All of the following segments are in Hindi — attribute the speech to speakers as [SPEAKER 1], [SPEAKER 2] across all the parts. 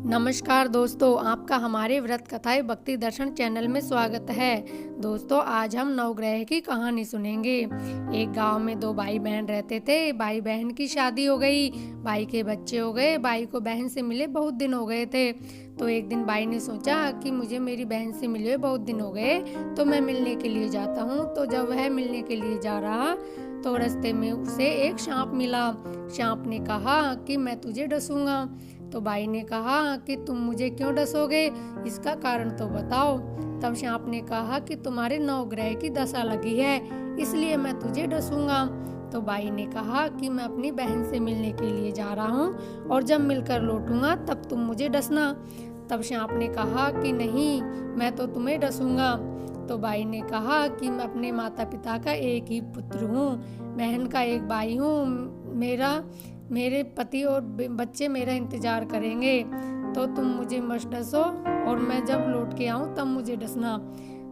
[SPEAKER 1] नमस्कार दोस्तों, आपका हमारे व्रत कथाएं भक्ति दर्शन चैनल में स्वागत है। दोस्तों, आज हम नवग्रह की कहानी सुनेंगे। एक गांव में दो भाई बहन रहते थे। भाई बहन की शादी हो गई, भाई के बच्चे हो गए। भाई को बहन से मिले बहुत दिन हो गए थे। तो एक दिन भाई ने सोचा कि मुझे मेरी बहन से मिले बहुत दिन हो गए, तो मैं मिलने के लिए जाता हूँ। तो जब वह मिलने के लिए जा रहा तो रास्ते में उसे एक सांप मिला। सांप ने कहा कि मैं तुझे डसूंगा। तो भाई ने कहा कि तुम मुझे क्यों डसोगे, इसका कारण तो बताओ। तब सांप ने कहा कि तुम्हारे नवग्रह की दशा लगी है, इसलिए मैं तुझे डसूंगा। तो भाई ने कहा कि मैं अपनी बहन से मिलने के लिए जा रहा हूँ और जब मिलकर लौटूंगा तब तुम मुझे डसना। तब सांप ने कहा कि नहीं, मैं तो तुम्हें डसूंगा। तो भाई ने कहा कि मैं अपने माता पिता का एक ही पुत्र हूँ, बहन का एक भाई हूँ। मेरे पति और बच्चे मेरा इंतजार करेंगे, तो तुम मुझे मत डसो और मैं जब लौट के आऊँ तब मुझे डसना।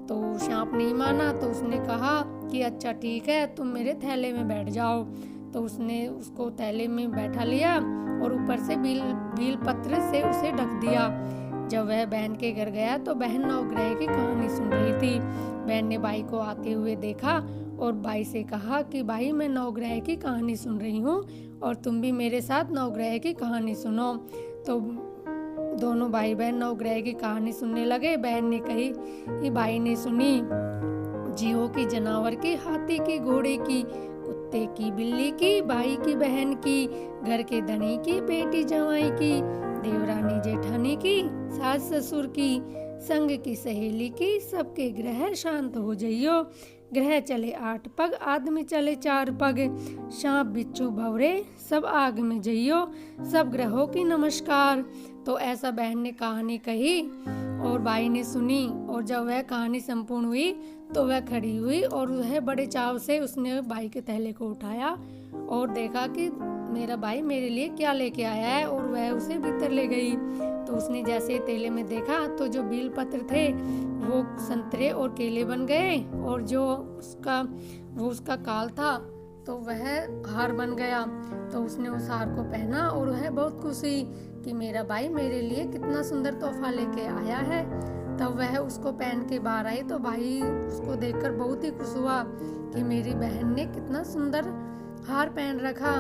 [SPEAKER 1] तो सांप नहीं माना, तो उसने कहा कि अच्छा ठीक है, तुम मेरे थैले में बैठ जाओ। तो उसने उसको थैले में बैठा लिया और ऊपर से बील पत्र से उसे ढक दिया। जब वह बहन के घर गया तो बहन नवग्रह की कहानी सुन रही थी। बहन ने भाई को आते हुए देखा और भाई से कहा कि भाई, मैं नवग्रह की कहानी सुन रही हूँ और तुम भी मेरे साथ नवग्रह की कहानी सुनो। तो दोनों भाई बहन नवग्रह की कहानी सुनने लगे। बहन ने कही कि भाई ने सुनी, जीवों की, जानवर की, हाथी की, घोड़े की, कुत्ते की, बिल्ली की, भाई की, बहन की, घर के धनी की, बेटी जवाई की, देवरानी जेठानी की, सास ससुर की, संग की, सहेली की, सबके ग्रह शांत हो जाइयो। ग्रह चले 8 पग, आदमी चले 4 पग, सांप बिच्छू भवरे सब आग में जइयो। सब ग्रहों की नमस्कार। तो ऐसा बहन ने कहानी कही और भाई ने सुनी। और जब वह कहानी संपूर्ण हुई तो वह खड़ी हुई और वह बड़े चाव से उसने भाई के थैले को उठाया और देखा कि मेरा भाई मेरे लिए क्या लेके आया है, और वह उसे भीतर ले गई। तो उसने जैसे थैले में देखा तो जो बील पत्र थे वो संतरे और केले बन गए, और जो उसका काल था तो वह हार बन गया। तो उसने उस हार को पहना और वह बहुत खुश हुई कि मेरा भाई मेरे लिए कितना सुंदर तोहफा लेके आया है। तब वह उसको पहन के बाहर आई तो भाई उसको देखकर बहुत ही खुश हुआ कि मेरी बहन ने कितना सुंदर हार पहन रखा।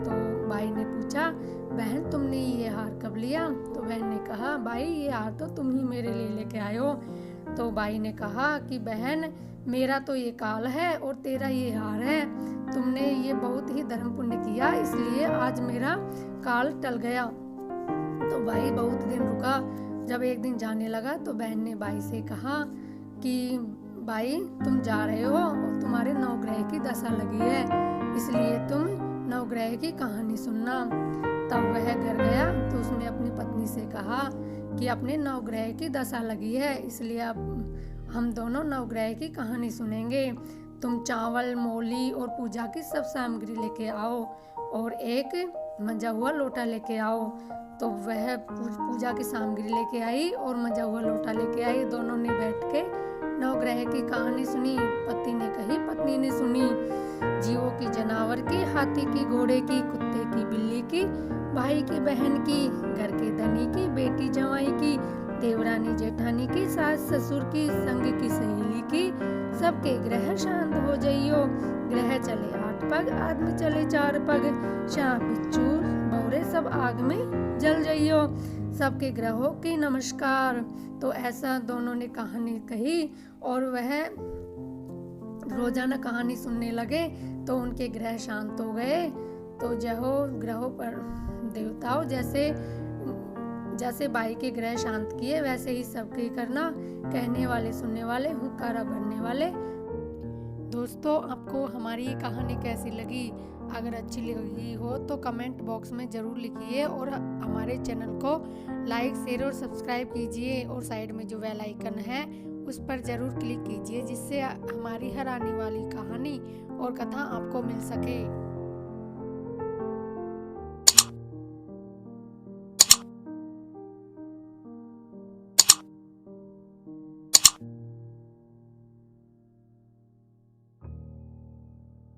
[SPEAKER 1] तो भाई ने पूछा, बहन तुमने ये हार कब लिया? तो बहन ने कहा, भाई ये हार तो तुम ही मेरे लिए लेके आए हो। तो भाई ने कहा कि बहन, मेरा तो ये काल है और तेरा ये हार है। तुमने ये बहुत ही धर्म पुण्य किया, इसलिए आज मेरा काल टल गया। तो भाई बहुत दिन रुका। जब एक दिन जाने लगा तो बहन ने भाई से कहा कि भाई, तुम जा रहे हो और तुम्हारे नवग्रह की दशा लगी है, इसलिए तुम नवग्रह की कहानी सुनना। तब वह घर गया तो उसने अपनी पत्नी से कहा कि अपने नवग्रह की दशा लगी है, इसलिए अब हम दोनों नवग्रह की कहानी सुनेंगे। तुम चावल, मौली और पूजा की सब सामग्री लेके आओ और एक मंजा हुआ लोटा लेके आओ। तो वह पूजा की सामग्री लेके आई और मंजा हुआ लोटा लेके आई। दोनों ने बैठ के नवग्रह की कहानी सुनी। पति ने कही, पत्नी ने सुनी। जीवों की, जानवर की, हाथी की, घोड़े की, कुत्ते की, बिल्ली की, भाई की, बहन की, घर के धनी की, बेटी जवाई की, देवरानी जेठानी की, सास ससुर की, संग की, सहेली की, सबके ग्रह शांत हो जाइयो। ग्रह चले 8 पग, आदमी चले 4 पग, सांप बिच्छू भवरे सब आग में जल जाइयो। सबके ग्रहों की नमस्कार। तो ऐसा दोनों ने कहानी कही और वह रोजाना कहानी सुनने लगे तो उनके ग्रह शांत हो गए। तो जो ग्रहों पर देवताओं जैसे भाई के ग्रह शांत किए, वैसे ही सबके करना। कहने वाले सुनने वाले, हुक्कारा भरने वाले। दोस्तों, आपको हमारी ये कहानी कैसी लगी? अगर अच्छी लगी हो तो कमेंट बॉक्स में ज़रूर लिखिए और हमारे चैनल को लाइक, शेयर और सब्सक्राइब कीजिए। और साइड में जो बेल आइकन है उस पर ज़रूर क्लिक कीजिए, जिससे हमारी हर आने वाली कहानी और कथा आपको मिल सके।